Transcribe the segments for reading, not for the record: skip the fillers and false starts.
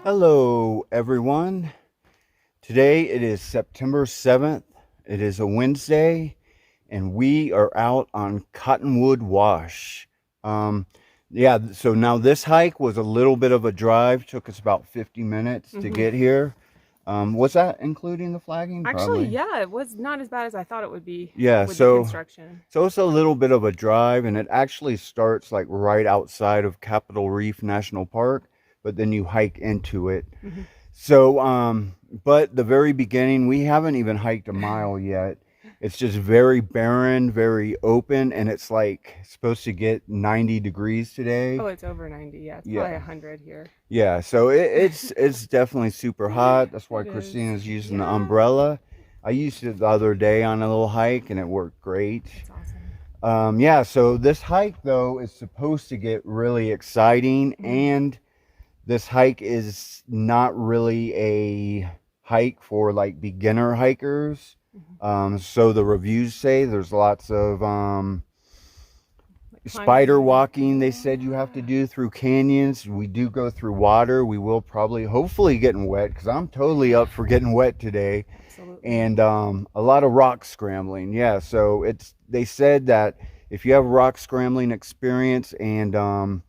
Hello, everyone. Today it is September 7th. It is a Wednesday, and we are out on Cottonwood Wash. So now this hike was a little bit of a drive. Took us about 50 minutes to get here. Was that including the flagging? Actually, Probably. yeah, it was not as bad as I thought it would be. Yeah, with the construction. So it's a little bit of a drive, and it actually starts like right outside of Capitol Reef National Park, but then you hike into it. So, but the very beginning, we haven't even hiked a mile yet. It's just very barren, very open, and it's like supposed to get 90 degrees today. Oh, it's over 90. Yeah, it's probably 100 here. Yeah, so it's definitely super hot. That's why Christina's using the umbrella. I used it the other day on a little hike, and it worked great. That's awesome. Yeah, so this hike, though, is supposed to get really exciting, and this hike is not really a hike for like beginner hikers. So the reviews say there's lots of spider walking. They said you have to do through canyons. We do go through water. We will probably, hopefully, getting wet, because I'm totally up for getting wet today. Absolutely. And a lot of rock scrambling. Yeah, so they said that if you have rock scrambling experience and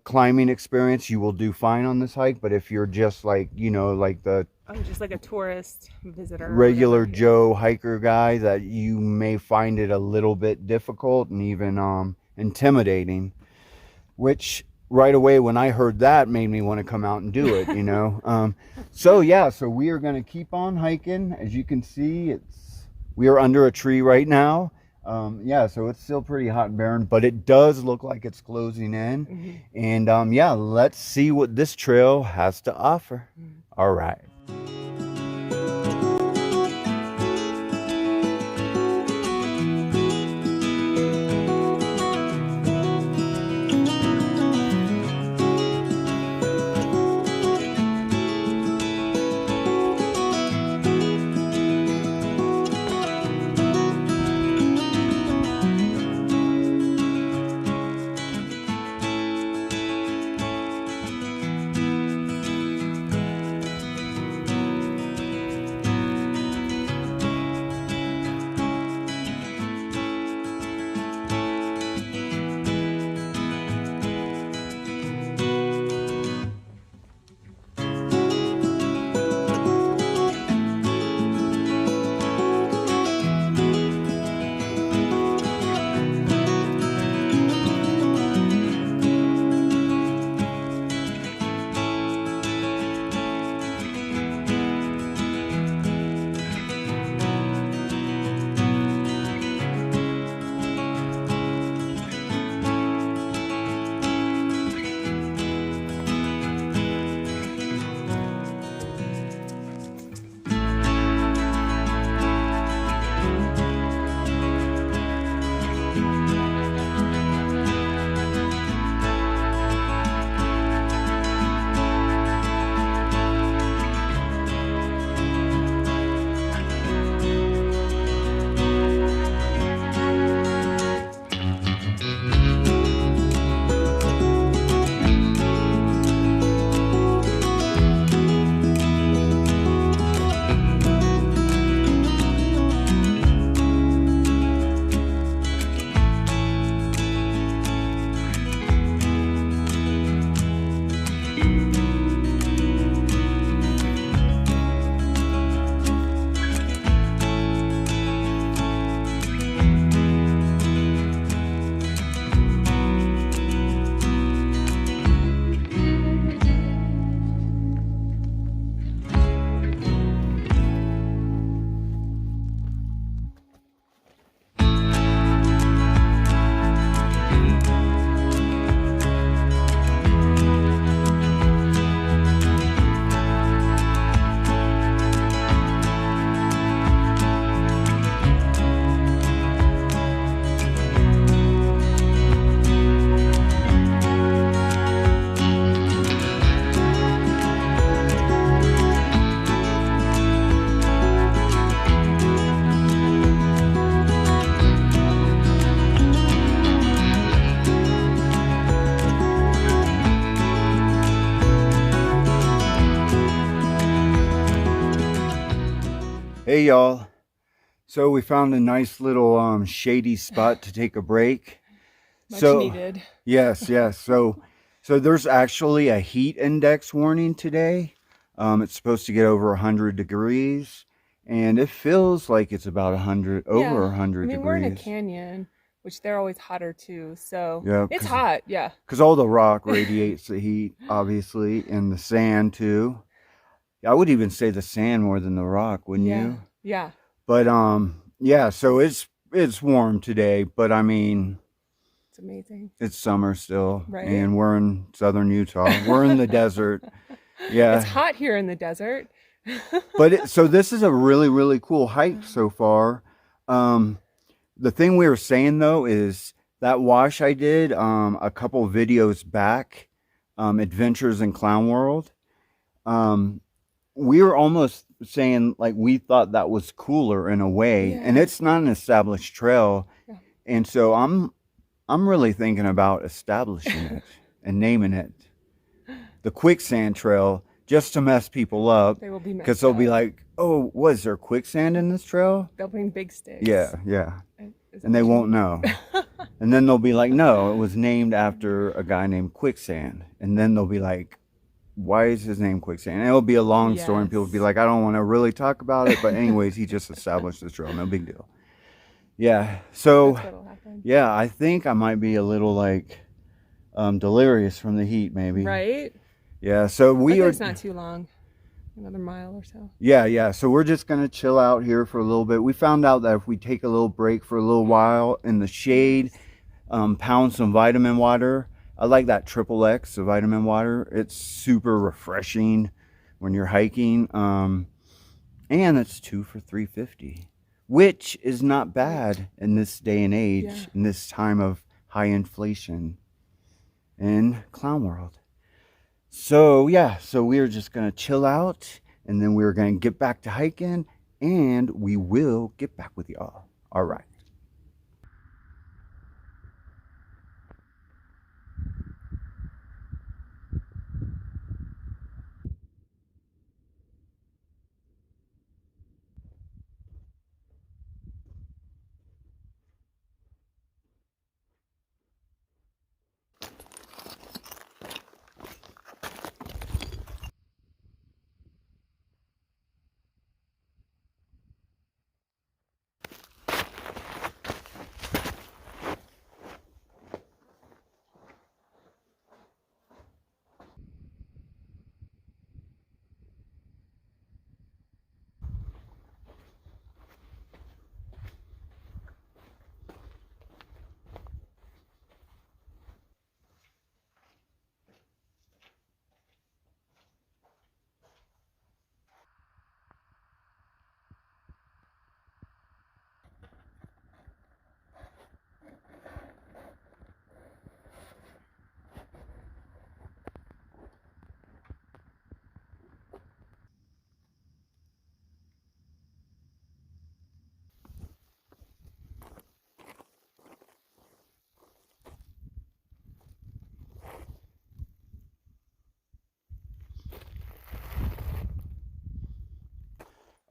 climbing experience, you will do fine on this hike. But if you're just like, just like a tourist visitor, regular Joe hiker guy, that you may find it a little bit difficult and even intimidating, which right away when I heard that made me want to come out and do it, So we are going to keep on hiking. As you can see, we are under a tree right now. So it's still pretty hot and barren, but it does look like it's closing in. And let's see what this trail has to offer. All right. Hey y'all. So we found a nice little shady spot to take a break. Much So needed. yes. So there's actually a heat index warning today. It's supposed to get over 100 degrees, and it feels like it's about 100 over Yeah. 100 I mean, we're in a degrees. canyon, which they're always hotter too. So Yeah, it's hot. Yeah. because all the rock radiates the heat, obviously, and the sand too. I would even say the sand more than the rock, wouldn't Yeah. you? Yeah. But yeah, so it's warm today, but I mean, It's amazing. it's summer still, Right? and we're in southern Utah. We're in the desert. Yeah. It's hot here in the desert. But so this is a really, really cool hike so far. The thing we were saying though is that wash I did a couple videos back, Adventures in Clown World. We were almost saying like we thought that was cooler in a way, and Yeah. it's not an established trail. Yeah. And so I'm really thinking about establishing it and naming it the Quicksand Trail, just to mess people up, They will be because messed they'll be up. like, "Oh, was there quicksand in this trail?" They'll bring big sticks. Yeah, Is that and they what you won't mean? know. And then they'll be like, "No, it was named after a guy named Quicksand." And then they'll be like, "Why is his name Quicksand?" And it'll be a long story, and people will be Yes. like, "I don't want to really talk about it," but anyways, he just established the trail, no big deal. Yeah, so That's what'll happen. yeah, I think I might be a little like delirious from the heat, maybe. Right? Yeah, so we Hopefully are. it's not too long. Another mile or so. Yeah. So we're just gonna chill out here for a little bit. We found out that if we take a little break for a little while in the shade, pound some vitamin water. I like that triple X, the vitamin water. It's super refreshing when you're hiking. And it's 2 for $3.50, which is not bad in this day and age, Yeah. in this time of high inflation in Clown World. So yeah, so we're just gonna chill out, and then we're gonna get back to hiking, and we will get back with y'all. All right.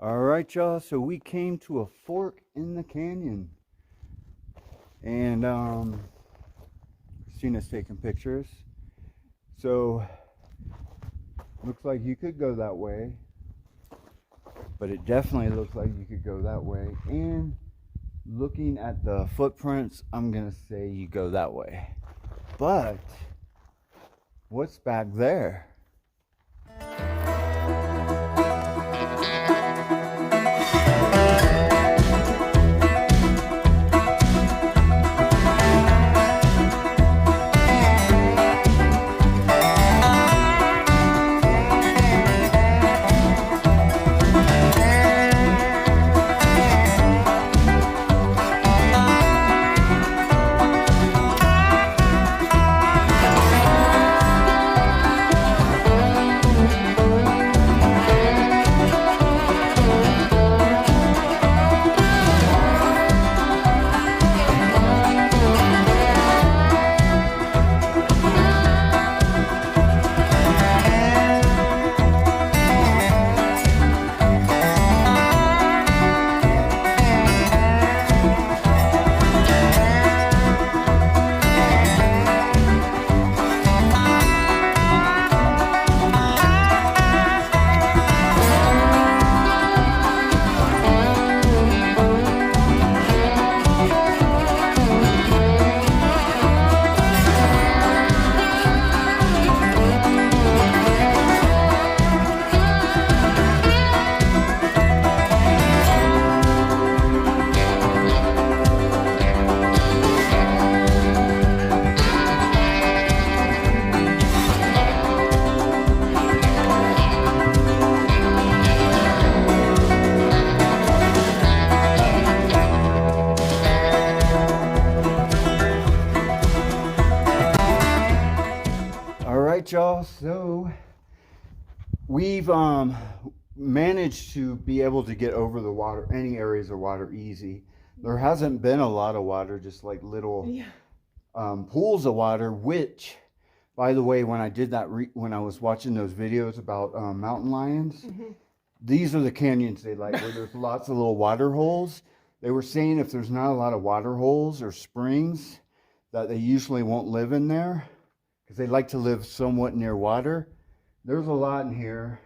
All right, y'all. So we came to a fork in the canyon, and seen us taking pictures. So looks like you could go that way, but it definitely looks like you could go that way. And looking at the footprints, I'm gonna say you go that way. But what's back there? right, y'all. So we've managed to be able to get over the water, any areas of water, easy. There hasn't been a lot of water, just like little pools of water, which, by the way, when I did that, when I was watching those videos about mountain lions, these are the canyons they like, where there's lots of little water holes. They were saying if there's not a lot of water holes or springs, that they usually won't live in there, because they like to live somewhat near water. There's a lot in here.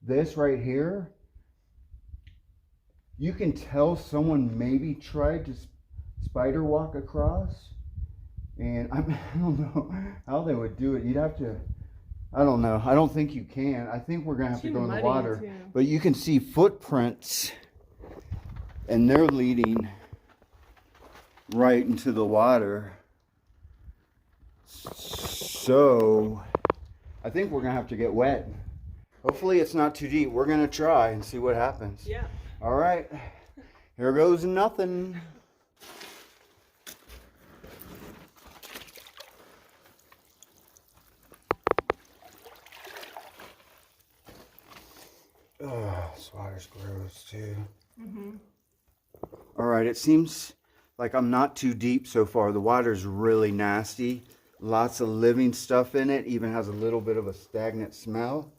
This right here, you can tell someone maybe tried to spider walk across, and I don't know how they would do it. You'd have to, I don't know. I don't think you can. I think we're gonna have to go in the water. Too. But you can see footprints, and they're leading right into the water. So I think we're gonna have to get wet. Hopefully it's not too deep. We're gonna try and see what happens. Yeah. All right. Here goes nothing. Oh, this water's gross too. All right, it seems like I'm not too deep so far. The water's really nasty. Lots of living stuff in it. Even has a little bit of a stagnant smell.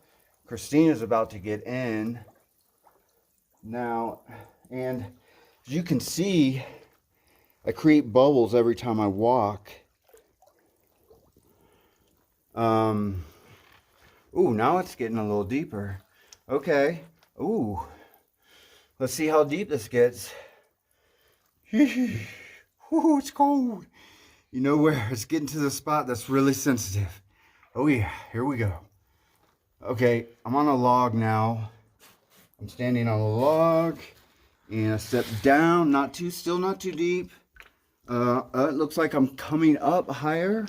Christina's about to get in now, and as you can see, I create bubbles every time I walk. Ooh, now it's getting a little deeper. Okay. Ooh. Let's see how deep this gets. Ooh, it's cold. You know where? It's getting to the spot that's really sensitive. Oh yeah, here we go. Okay, I'm on a log now. I'm standing on a log, and I step down, still not too deep. It looks like I'm coming up higher.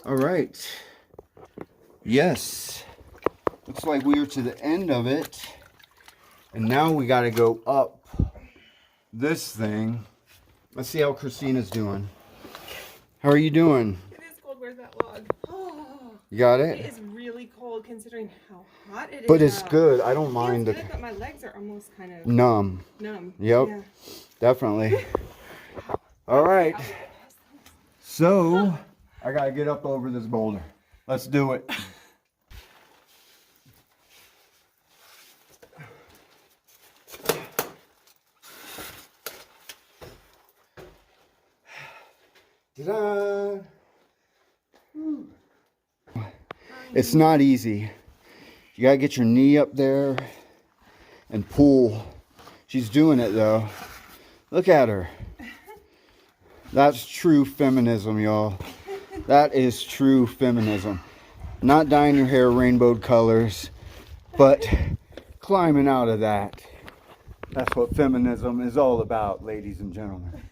All right. Yes. Looks like we are to the end of it. And now we got to go up this thing. Let's see how Christina's doing. How are you doing? It is cold. Where's that log? Oh, you got it? It is really cold considering how hot it is. But it's good. I don't mind it. But my legs are almost kind of numb. Numb. Yep. Yeah. Definitely. All right. So I got to get up over this boulder. Let's do it. Ta-da! It's not easy. You gotta get your knee up there and pull. She's doing it though. Look at her. That's true feminism, y'all. That is true feminism. Not dyeing your hair rainbow colors, but climbing out of that. That's what feminism is all about, ladies and gentlemen.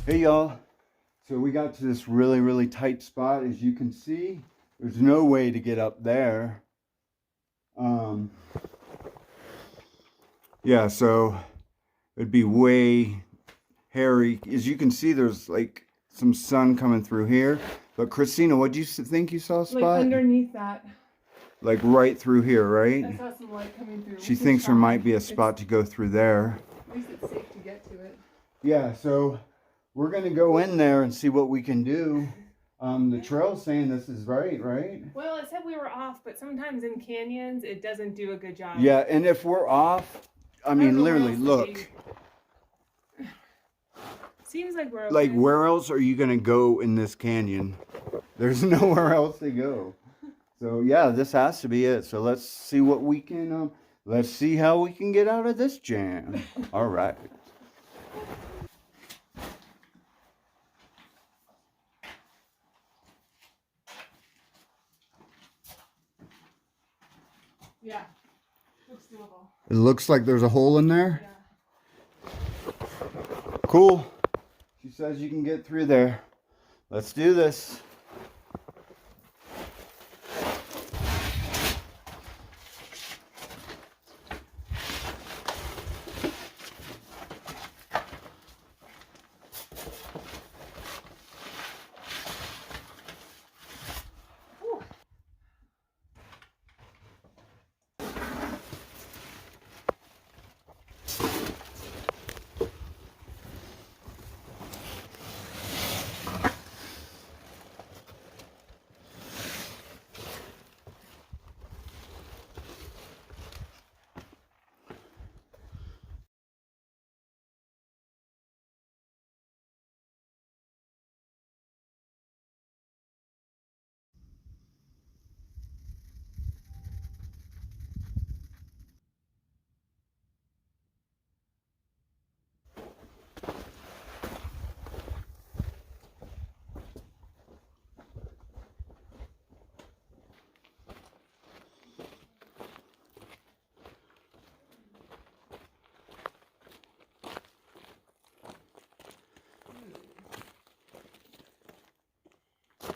Hey y'all, so we got to this really tight spot. As you can see, there's no way to get up there. Yeah, so it'd be way hairy. As you can see, there's like some sun coming through here. But Christina, what do you think you saw a spot? Like underneath that. Like right through here, right? I saw some light coming through. She thinks there might be a spot to go through there. At least it's safe to get to it. Yeah, so we're gonna go in there and see what we can do. The trail's saying this is right? Well, it said we were off, but sometimes in canyons it doesn't do a good job. Yeah, and if we're off, I mean, literally, look. Seems like we're okay. Like, where else are you gonna go in this canyon? There's nowhere else to go. So yeah, this has to be it. So let's see what we can. Let's see how we can get out of this jam. All right. Yeah, looks doable. It looks like there's a hole in there. Yeah. Cool. She says you can get through there. Let's do this.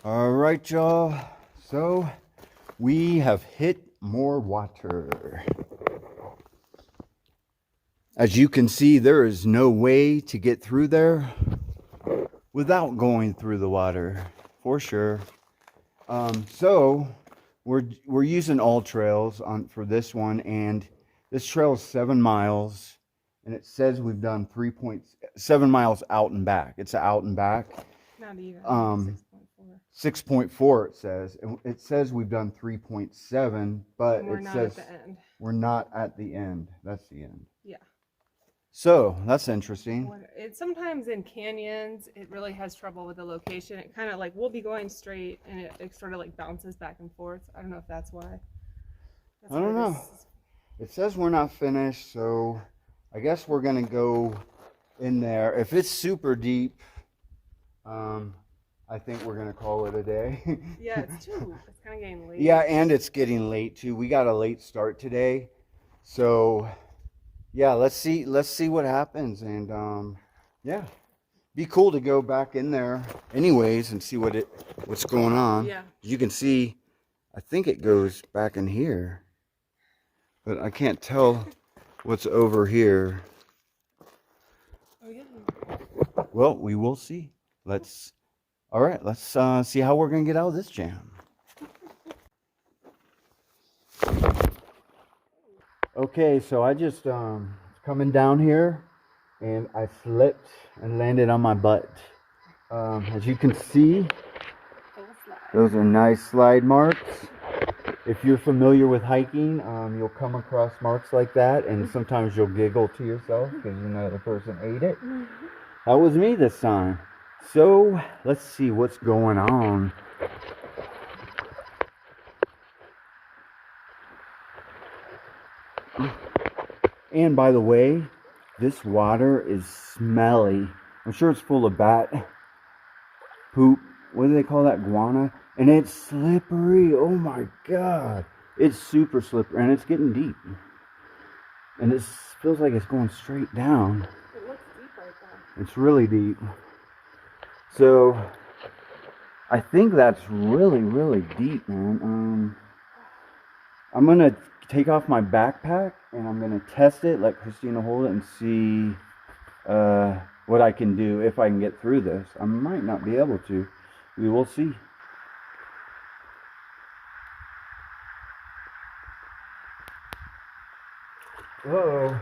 All right, y'all. So we have hit more water. As you can see, there is no way to get through there without going through the water, for sure. So we're using all trails for this one, and this trail is 7 miles, and it says we've done 3.7 miles out and back. It's out and back. Not even. 6.4 it says. And it says we've done 3.7, but we're it not says at the end. we're not at the end. That's the end. Yeah. So that's interesting. Sometimes in canyons, it really has trouble with the location. It kind of like, we'll be going straight and it sort of like bounces back and forth. I don't know if that's why. I don't know. It says we're not finished, so I guess we're going to go in there. If it's super deep, I think we're going to call it a day. Yeah, it's kind of getting late. Yeah, and it's getting late too. We got a late start today. So yeah, let's see what happens, and yeah, be cool to go back in there anyways and see what's going on. Yeah. You can see, I think it goes back in here. but I can't tell what's over here. Oh yeah. Well, we will see. All right, let's see how we're gonna get out of this jam. Okay, so I just coming down here and I slipped and landed on my butt. As you can see, those are nice slide marks. If you're familiar with hiking, you'll come across marks like that, and sometimes you'll giggle to yourself because you know the person ate it. That was me this time. So let's see what's going on. And by the way, this water is smelly. I'm sure it's full of bat poop. What do they call that? Guana? And it's slippery. Oh my God. It's super slippery and it's getting deep. And it feels like it's going straight down. It looks deep right there. It's really deep. So I think that's really, really deep, man. I'm going to take off my backpack and I'm going to test it, let Christina hold it and see what I can do if I can get through this. I might not be able to. We will see. Uh-oh.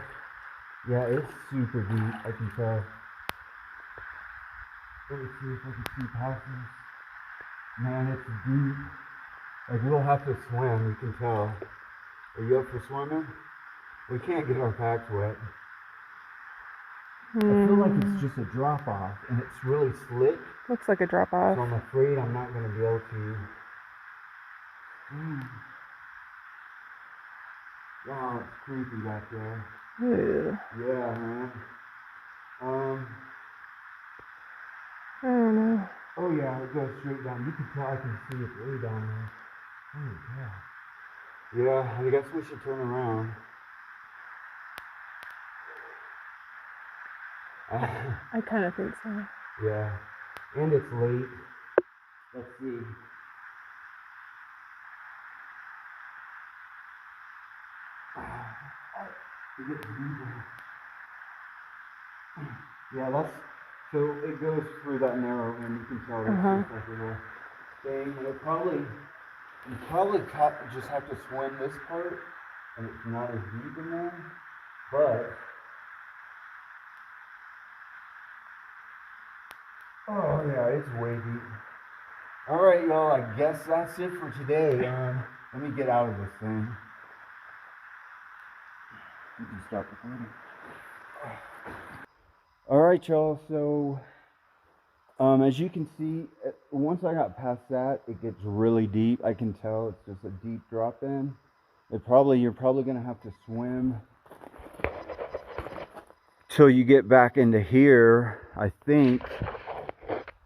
Yeah, it's super deep, I can tell. Let me see if I can see past this. Man, it's deep. Like, we'll have to swim, you can tell. Are you up for swimming? We can't get our packs wet. I feel like it's just a drop off and it's really slick. Looks like a drop off. So I'm afraid I'm not going to be able to. Wow, it's creepy back there. Ew. Yeah, man. I don't know. Oh yeah, it goes straight down. You can tell, I can see it way down there. Holy cow. Yeah, I guess we should turn around. I kind of think so. Yeah, and it's late. Let's see. It gets deeper. Yeah, so it goes through that narrow end. You can tell that's just like a little thing. And you probably just have to swim this part, and it's not as deep in there, but. Oh yeah, it's way deep. All right, y'all. I guess that's it for today. Let me get out of this thing. You can stop recording. All right, y'all. So, as you can see, once I got past that, it gets really deep. I can tell it's just a deep drop in. You're probably gonna have to swim till you get back into here, I think.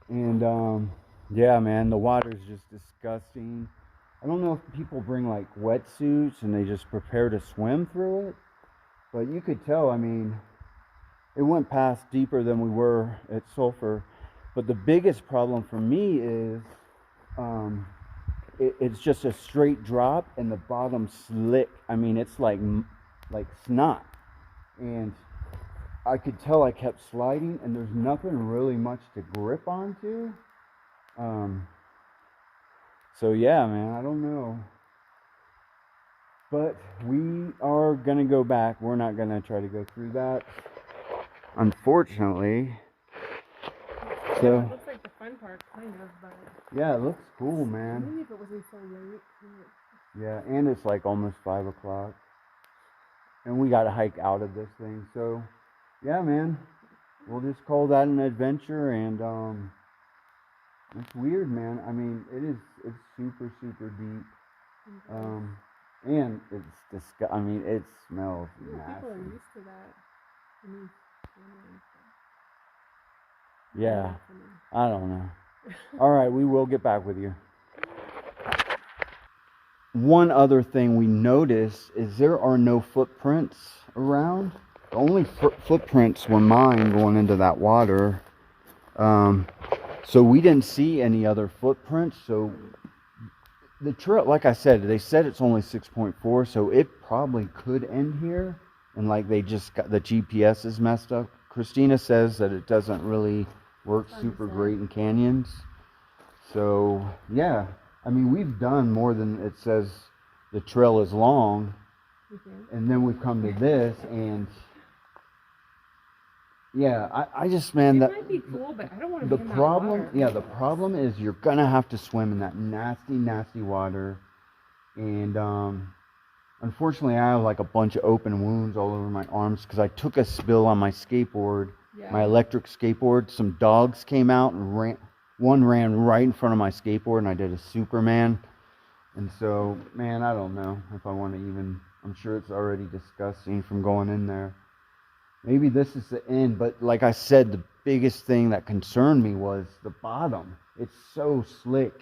And yeah, man, the water's just disgusting. I don't know if people bring like wetsuits and they just prepare to swim through it, but you could tell, I mean, it went past deeper than we were at Sulphur. But the biggest problem for me is it's just a straight drop and the bottom slick. I mean, it's like snot. And I could tell I kept sliding and there's nothing really much to grip onto. So yeah, man, I don't know. But we are gonna go back. We're not gonna try to go through that, unfortunately. So It looks like the fun part, kind of, but yeah, it looks cool, man. maybe if it wasn't so late. Yeah, and it's like almost 5 o'clock. And we gotta hike out of this thing. So yeah, man. We'll just call that an adventure, and it's weird, man. I mean, it's super, super deep. And it's I mean, it smells nasty. People are used to that. I mean, yeah, I don't know. All right, we will get back with you. One other thing we noticed is there are no footprints around. The only footprints were mine going into that water. So we didn't see any other footprints. So the trail, like I said, they said it's only 6.4, so it probably could end here. And like they just got the GPS is messed up. Christina says that it doesn't really work super great in canyons. So yeah, I mean, we've done more than it says the trail is long. And then we've come to this, and yeah, I just, man, It that might be cool, but I don't want to the be in that problem, water. yeah, the problem is you're gonna have to swim in that nasty, nasty water, and unfortunately, I have like a bunch of open wounds all over my arms because I took a spill on my skateboard, my electric skateboard. Some dogs came out and one ran right in front of my skateboard, and I did a Superman. And so, man, I don't know if I want to even. I'm sure it's already disgusting from going in there. Maybe this is the end, but like I said, the biggest thing that concerned me was the bottom. It's so slick,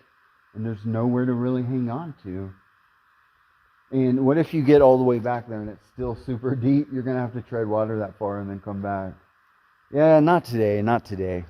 and there's nowhere to really hang on to. And what if you get all the way back there and it's still super deep? You're going to have to tread water that far and then come back. Yeah, not today, not today.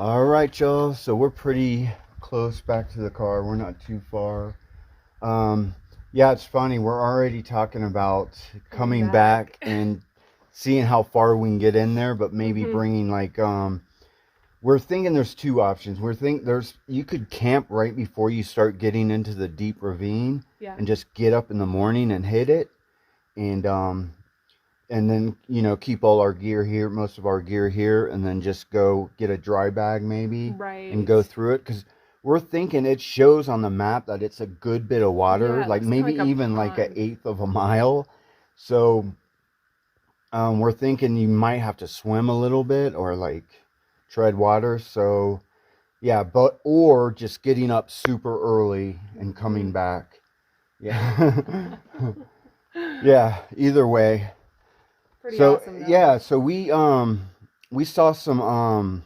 All right, y'all. So we're pretty close back to the car. We're not too far. Um, yeah, it's funny. We're already talking about coming back and seeing how far we can get in there, but maybe bringing like we're thinking there's two options. We're think there's you could camp right before you start getting into the deep ravine Yeah. and just get up in the morning and hit it, and then keep all our gear here, most of our gear here, and then just go get a dry bag maybe Right. and go through it because we're thinking it shows on the map that it's a good bit of water, Yeah, it like looks maybe like a even like an pond. eighth of a mile. So we're thinking you might have to swim a little bit or like tread water. So yeah, but or just getting up super early and coming back. Yeah. Yeah, either way. Pretty So awesome though. yeah, so we saw some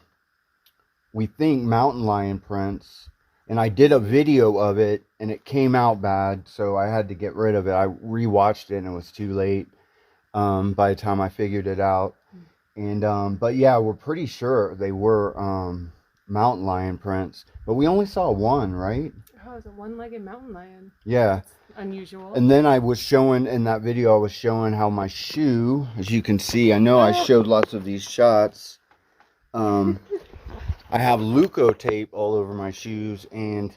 we think mountain lion prints, and I did a video of it and it came out bad, so I had to get rid of it. I rewatched it and it was too late by the time I figured it out. And but yeah, we're pretty sure they were mountain lion prints, but we only saw one, right? Oh, it's a one-legged mountain lion. Yeah. That's unusual. And then I was showing in that video, I was showing how my shoe, as you can see, I know I showed lots of these shots. I have Luco tape all over my shoes, and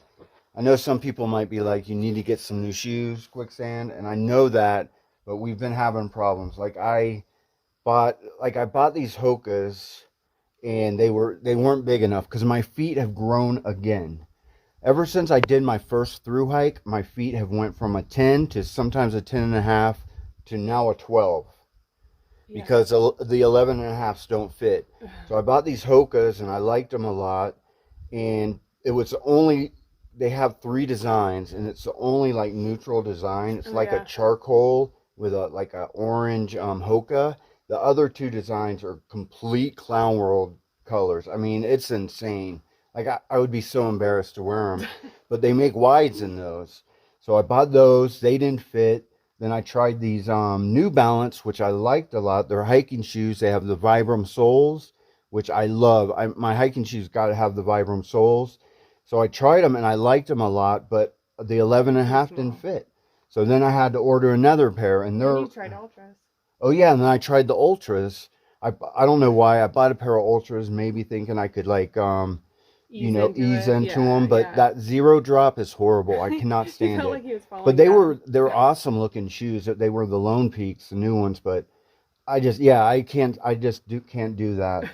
I know some people might be like, you need to get some new shoes, Quicksand, and I know that, but we've been having problems. Like I bought these Hokas, and they weren't big enough because my feet have grown again. Ever since I did my first through hike, my feet have went from a 10 to sometimes a 10 and a half to now a 12 because the 11 and a halfs don't fit. So I bought these Hokas and I liked them a lot, and it was only, they have 3 designs and it's the only like neutral design. It's like a charcoal with a like a orange Hoka. The other 2 designs are complete Clown World colors. I mean, it's insane. Like, I would be so embarrassed to wear them. But they make wides in those. So I bought those. They didn't fit. Then I tried these New Balance, which I liked a lot. They're hiking shoes. They have the Vibram soles, which I love. My hiking shoes got to have the Vibram soles. So I tried them, and I liked them a lot. But the 11 and a half didn't fit. So then I had to order another pair. And they're... You tried Ultras. Oh, yeah. And then I tried the Ultras. I don't know why. I bought a pair of Ultras, maybe thinking I could, like... ease into them, but that zero drop is horrible. I cannot stand it. Like he was falling but down. they were awesome looking shoes. They were the Lone Peaks, the new ones, but I just can't do that.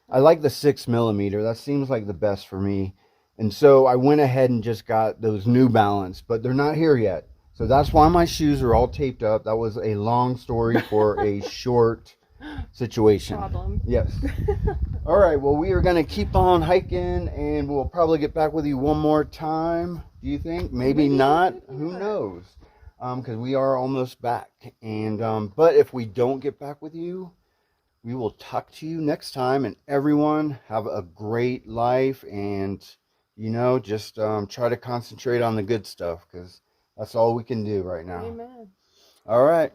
I like the 6mm. That seems like the best for me. And so I went ahead and just got those New Balance, but they're not here yet. So that's why my shoes are all taped up. That was a long story for a short situation. Problem. Yes. All right, well, we are going to keep on hiking, and we'll probably get back with you one more time. Do you think? Maybe not. Who knows? Because we are almost back. And but if we don't get back with you, we will talk to you next time. And everyone, have a great life, and just try to concentrate on the good stuff, because that's all we can do right now. Amen. All right.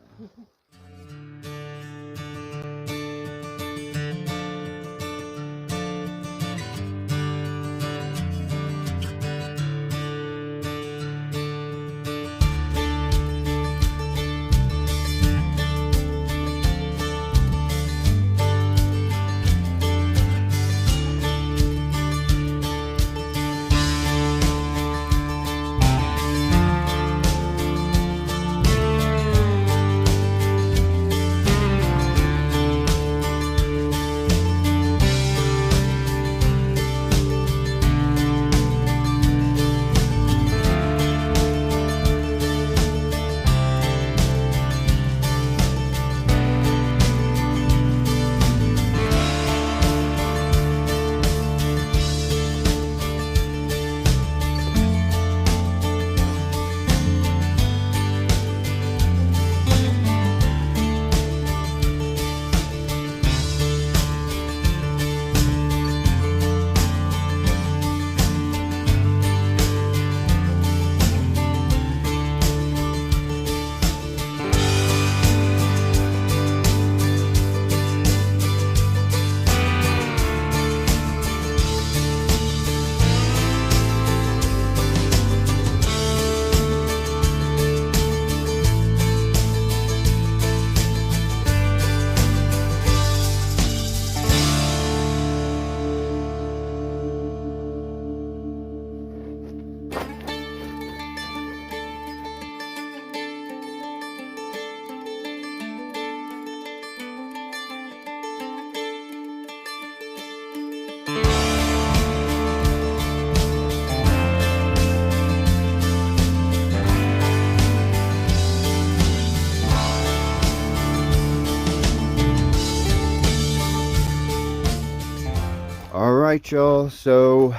right, y'all. So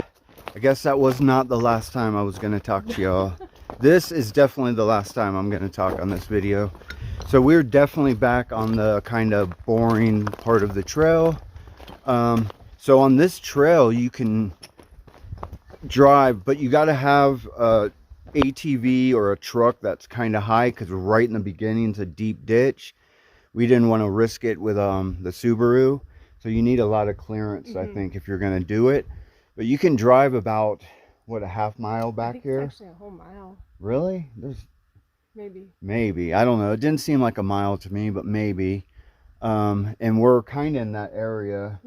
I guess that was not the last time I was going to talk to y'all. This is definitely the last time I'm going to talk on this video. So we're definitely back on the kind of boring part of the trail. So on this trail you can drive, but you got to have a ATV or a truck that's kind of high, because right in the beginning it's a deep ditch. We didn't want to risk it with the Subaru, so you need a lot of clearance, I think, if you're going to do it. But you can drive about, what, a half mile back I think here? it's actually a whole mile. Really? There's Maybe. I don't know. It didn't seem like a mile to me, but maybe. And we're kind of in that area.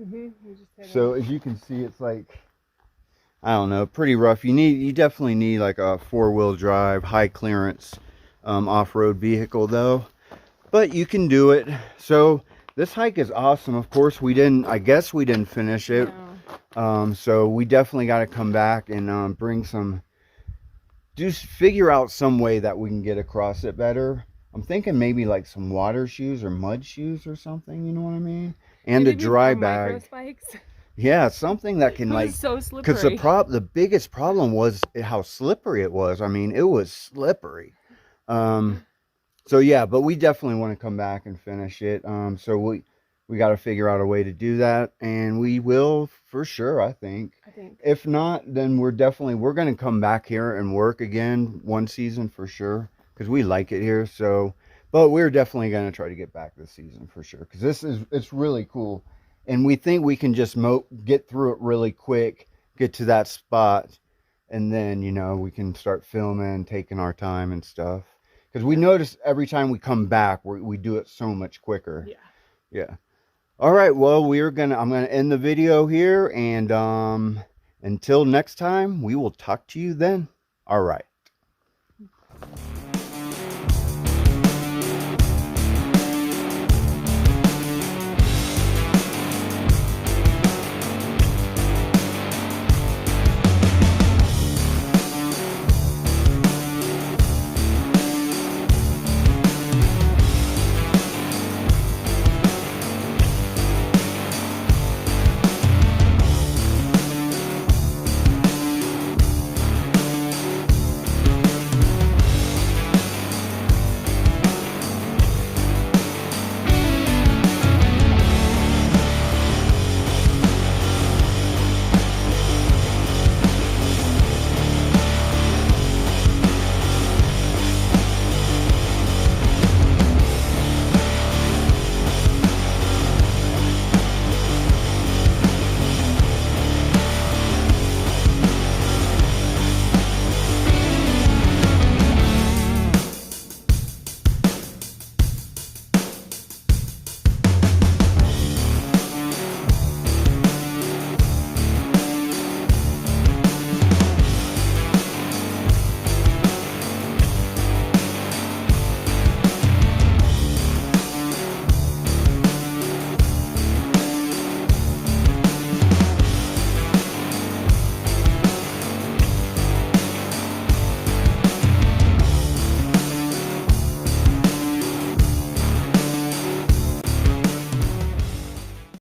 So as you can see, it's like, I don't know, pretty rough. You definitely need like a 4-wheel drive, high clearance off-road vehicle though. But you can do it. So this hike is awesome. Of course, I guess we didn't finish it. No. So we definitely got to come back and just figure out some way that we can get across it better. I'm thinking maybe like some water shoes or mud shoes or something, you know what I mean? And Maybe a dry micro bag. spikes. Yeah, something that can It like, was so slippery. because the biggest problem was how slippery it was. I mean, it was slippery. So yeah, but we definitely want to come back and finish it. So we got to figure out a way to do that, and we will for sure, I think. If not, then we're going to come back here and work again one season for sure, because we like it here. So, but we're definitely going to try to get back this season for sure, because it's really cool, and we think we can just get through it really quick, get to that spot, and then, you know, we can start filming, taking our time and stuff. Because we notice every time we come back, we do it so much quicker. Yeah. All right. Well, I'm gonna end the video here, and until next time, we will talk to you then. All right.